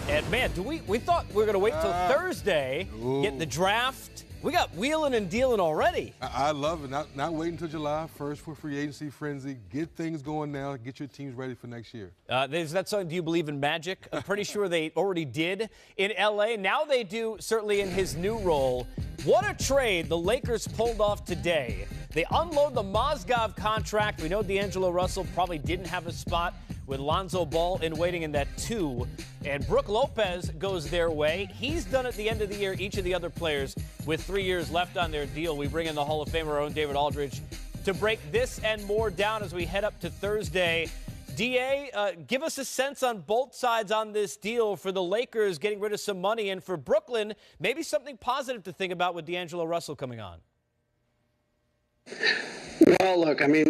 And, man, we thought we were going to wait till Thursday, get the draft. We got wheeling and dealing already. I love it. Not waiting until July 1st for free agency frenzy. Get things going now. Get your teams ready for next year. Is that something? Do you believe in magic? I'm pretty sure they already did in L.A. Now they do, certainly in his new role. What a trade the Lakers pulled off today. They unload the Mozgov contract. We know DAngelo Russell probably didn't have a spot with Lonzo Ball in waiting in that 2. And Brook Lopez goes their way. He's done at the end of the year each of the other players with 3 years left on their deal. We bring in the Hall of Famer, our own David Aldridge, to break this and more down as we head up to Thursday. DA, give us a sense on both sides on this deal for the Lakers getting rid of some money, and for Brooklyn, maybe something positive to think about with DAngelo Russell coming on. Well, look, I mean,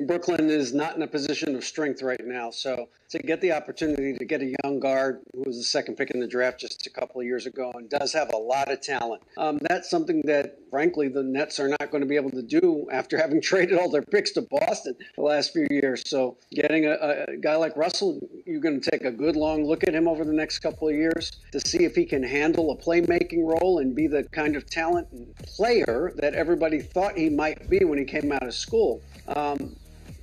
Brooklyn is not in a position of strength right now. So to get the opportunity to get a young guard who was the second pick in the draft just a couple of years ago and does have a lot of talent, that's something that, frankly, the Nets are not going to be able to do after having traded all their picks to Boston the last few years. So getting a guy like Russell, you're going to take a good long look at him over the next couple of years to see if he can handle a playmaking role and be the kind of talent and player that everybody thought he might be when he came out of school.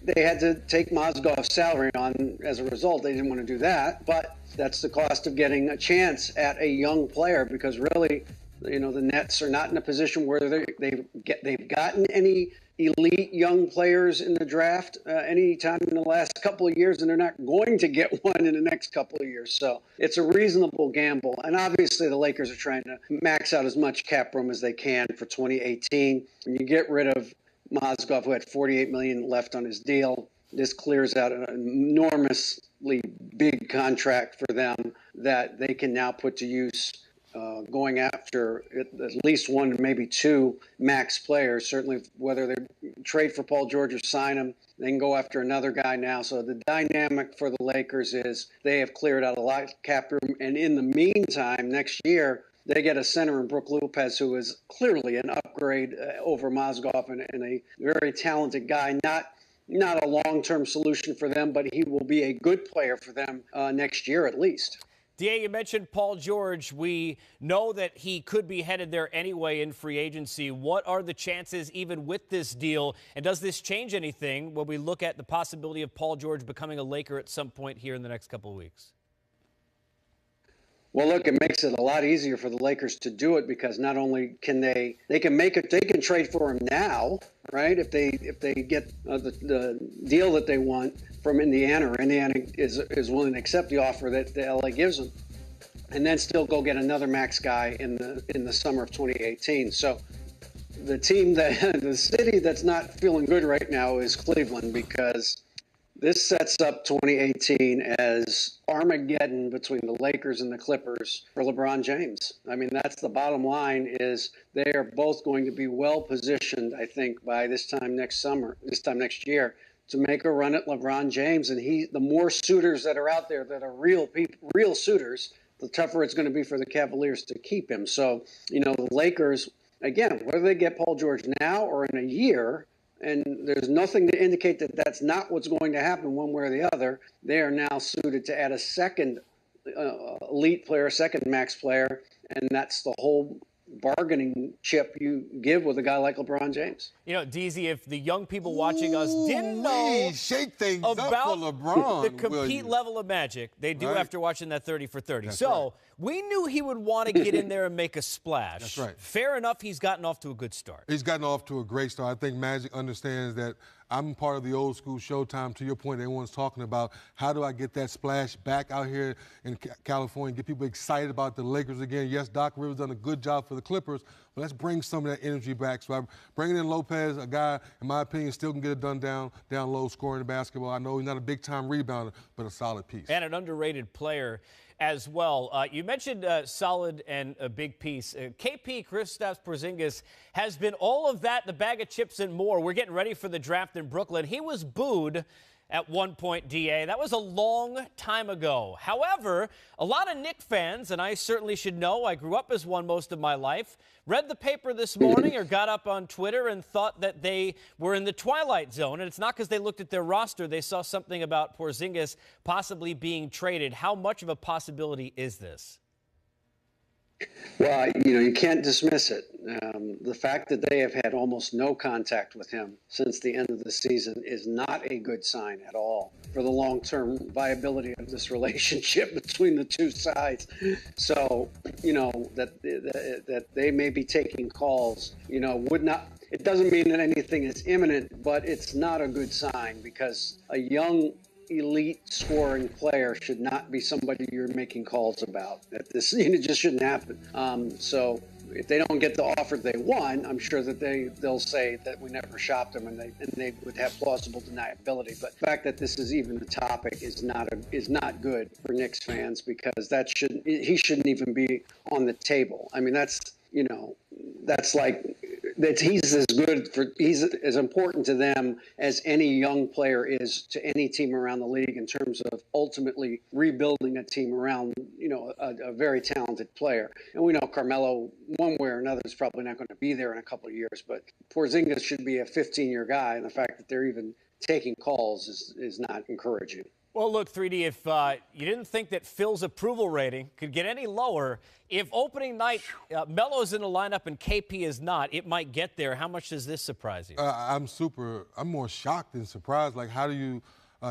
They had to take Mozgov's salary on as a result. They didn't want to do that, but that's the cost of getting a chance at a young player, because really, the Nets are not in a position where they've gotten any elite young players in the draft any time in the last couple of years, and they're not going to get one in the next couple of years. So it's a reasonable gamble. And obviously the Lakers are trying to max out as much cap room as they can for 2018. And you get rid of Mozgov, who had $48 million left on his deal. This clears out an enormously big contract for them that they can now put to use going after at least one, maybe two max players. Certainly, whether they trade for Paul George or sign him, they can go after another guy now. So the dynamic for the Lakers is they have cleared out a lot of cap room, and in the meantime, next year, they get a center in Brook Lopez, who is clearly an upgrade over Mozgov and a very talented guy. Not a long-term solution for them, but he will be a good player for them next year at least. DA, you mentioned Paul George. We know that he could be headed there anyway in free agency. What are the chances even with this deal? And does this change anything when we look at the possibility of Paul George becoming a Laker at some point here in the next couple of weeks? Well, look, it makes it a lot easier for the Lakers to do it, because not only can they can trade for him now, right? If they get the deal that they want from Indiana, or Indiana is willing to accept the offer that the LA gives them, and then still go get another max guy in the summer of 2018. So the city that's not feeling good right now is Cleveland, because this sets up 2018 as Armageddon between the Lakers and the Clippers for LeBron James. I mean, that's the bottom line, is they are both going to be well positioned, I think, by this time next year, to make a run at LeBron James. And the more suitors that are out there that are real suitors, the tougher it's going to be for the Cavaliers to keep him. So, the Lakers, again, whether they get Paul George now or in a year, and there's nothing to indicate that that's not what's going to happen one way or the other, they are now suited to add a second elite player, second max player, and that's the whole bargaining chip you give with a guy like LeBron James. DZ, if the young people watching us didn't know shake things about up for LeBron, the compete level of magic, they do after watching that 30 for 30. That's so right. We knew he would want to get in there and make a splash. That's right. Fair enough, he's gotten off to a good start. He's gotten off to a great start. I think Magic understands that I'm part of the old school Showtime. To your point, everyone's talking about how do I get that splash back out here in California, get people excited about the Lakers again. Yes, Doc Rivers done a good job for the Clippers, but let's bring some of that energy back. So I'm bringing in Lopez, a guy, in my opinion, still can get it done down low, scoring the basketball. I know he's not a big-time rebounder, but a solid piece. And an underrated player as well. You mentioned solid and a big piece. KP, Kristaps Porzingis, has been all of that, the bag of chips and more. We're getting ready for the draft in Brooklyn. He was booed at one point, DA. That was a long time ago. However, a lot of Knick fans, and I certainly should know, I grew up as one most of my life, read the paper this morning or got up on Twitter and thought that they were in the twilight zone. And it's not because they looked at their roster. They saw something about Porzingis possibly being traded. How much of a possibility is this? Well, you can't dismiss it. The fact that they have had almost no contact with him since the end of the season is not a good sign at all for the long-term viability of this relationship between the two sides. So, that they may be taking calls, would not. It doesn't mean that anything is imminent, but it's not a good sign because a young elite scoring player should not be somebody you're making calls about. It just shouldn't happen. So if they don't get the offer they want, I'm sure that they'll say that we never shopped them, and they would have plausible deniability. But the fact that this is even a topic is not good for Knicks fans because he shouldn't even be on the table. I mean, that's like that he's as important to them as any young player is to any team around the league in terms of ultimately rebuilding a team around a very talented player. And we know Carmelo, one way or another, is probably not going to be there in a couple of years, but Porzingis should be a 15-year guy, and the fact that they're even taking calls is not encouraging. Well, look, 3D, if you didn't think that Phil's approval rating could get any lower, if opening night Melo's in the lineup and KP is not, it might get there. How much does this surprise you? I'm more shocked than surprised. Like, how do you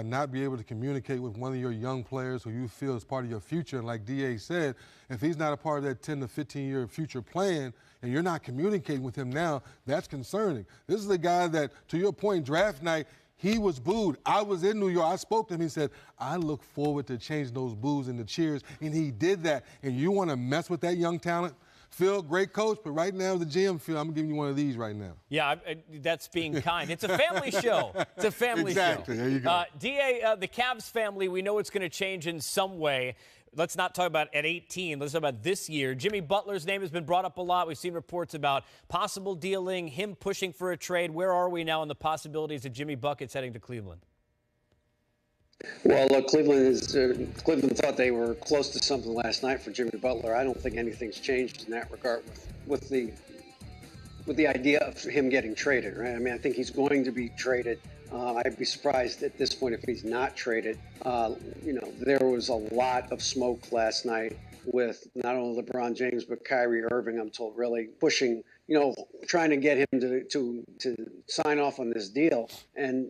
not be able to communicate with one of your young players who you feel is part of your future? And like DA said, if he's not a part of that 10 to 15-year future plan and you're not communicating with him now, that's concerning. This is a guy that, to your point, draft night, he was booed. I was in New York. I spoke to him. He said, I look forward to changing those boos into cheers. And he did that. And you want to mess with that young talent? Phil, great coach, but right now, the GM, Phil, I'm giving you one of these right now. Yeah, that's being kind. It's a family show. It's a family show. Exactly. There you go. DA, the Cavs family, we know it's going to change in some way. Let's not talk about at 18. Let's talk about this year. Jimmy Butler's name has been brought up a lot. We've seen reports about possible dealing, him pushing for a trade. Where are we now on the possibilities of Jimmy Buckets heading to Cleveland? Well, look, Cleveland thought they were close to something last night for Jimmy Butler. I don't think anything's changed in that regard with the idea of him getting traded, right? I mean, I think he's going to be traded. I'd be surprised at this point if he's not traded. There was a lot of smoke last night with not only LeBron James but Kyrie Irving, I'm told, really pushing, trying to get him to sign off on this deal. And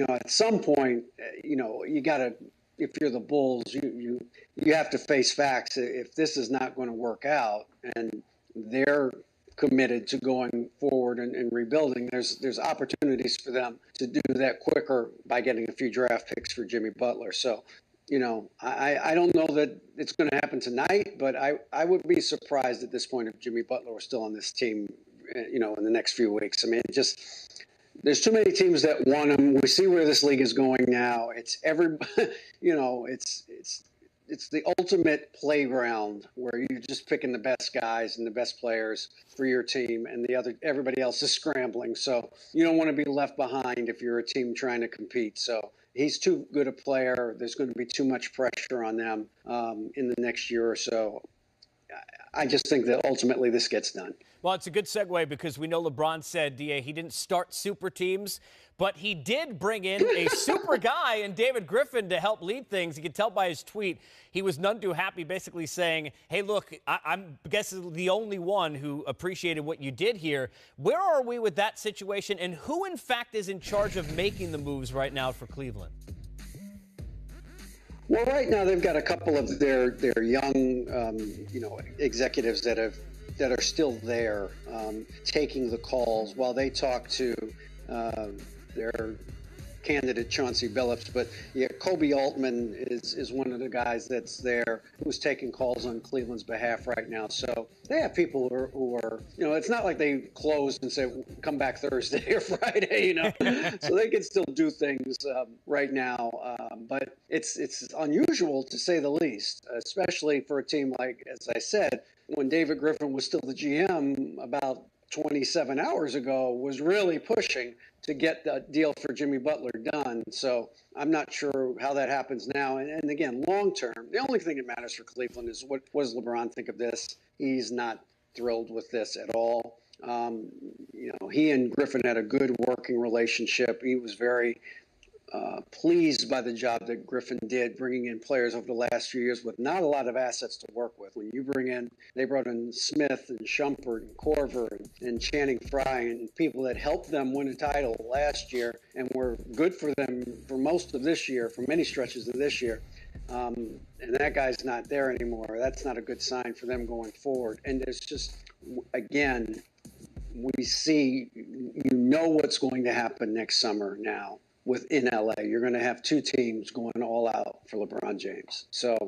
at some point, you got to, if you're the Bulls, you have to face facts. If this is not going to work out and they're committed to going forward and rebuilding, there's opportunities for them to do that quicker by getting a few draft picks for Jimmy Butler. So, I don't know that it's going to happen tonight, but I would be surprised at this point if Jimmy Butler was still on this team, in the next few weeks. I mean, there's too many teams that want him. We see where this league is going now. It's it's the ultimate playground where you're just picking the best guys and the best players for your team, and everybody else is scrambling. So you don't want to be left behind if you're a team trying to compete. So he's too good a player. There's going to be too much pressure on them in the next year or so. I just think that ultimately this gets done. Well, it's a good segue because we know LeBron said, DA, he didn't start super teams, but he did bring in a super guy in David Griffin to help lead things. You can tell by his tweet, he was none too happy, basically saying, hey, look, I'm guessing the only one who appreciated what you did here. Where are we with that situation, and who, in fact, is in charge of making the moves right now for Cleveland? Well, right now they've got a couple of their young, executives that are still there, taking the calls while they talk to their candidate Chauncey Billups. But yeah, Kobe Altman is one of the guys that's there who's taking calls on Cleveland's behalf right now. So they have people who are it's not like they closed and say come back Thursday or Friday, so they can still do things right now. But it's unusual to say the least, especially for a team like, as I said, when David Griffin was still the GM about 27 hours ago was really pushing to get the deal for Jimmy Butler done. So I'm not sure how that happens now. And again, long term, the only thing that matters for Cleveland is what does LeBron think of this? He's not thrilled with this at all. He and Griffin had a good working relationship. He was very pleased by the job that Griffin did, bringing in players over the last few years with not a lot of assets to work with. When you they brought in Smith and Shumpert and Korver and Channing Frye and people that helped them win a title last year and were good for them for most of this year, for many stretches of this year. And that guy's not there anymore. That's not a good sign for them going forward. And there's just, again, we see, what's going to happen next summer now. Within LA, you're going to have two teams going all out for LeBron James. So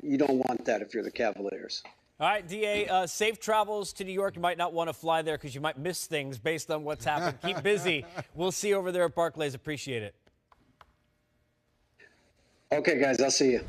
you don't want that if you're the Cavaliers. All right, DA, safe travels to New York. You might not want to fly there because you might miss things based on what's happened. Keep busy. We'll see you over there at Barclays. Appreciate it. Okay, guys, I'll see you.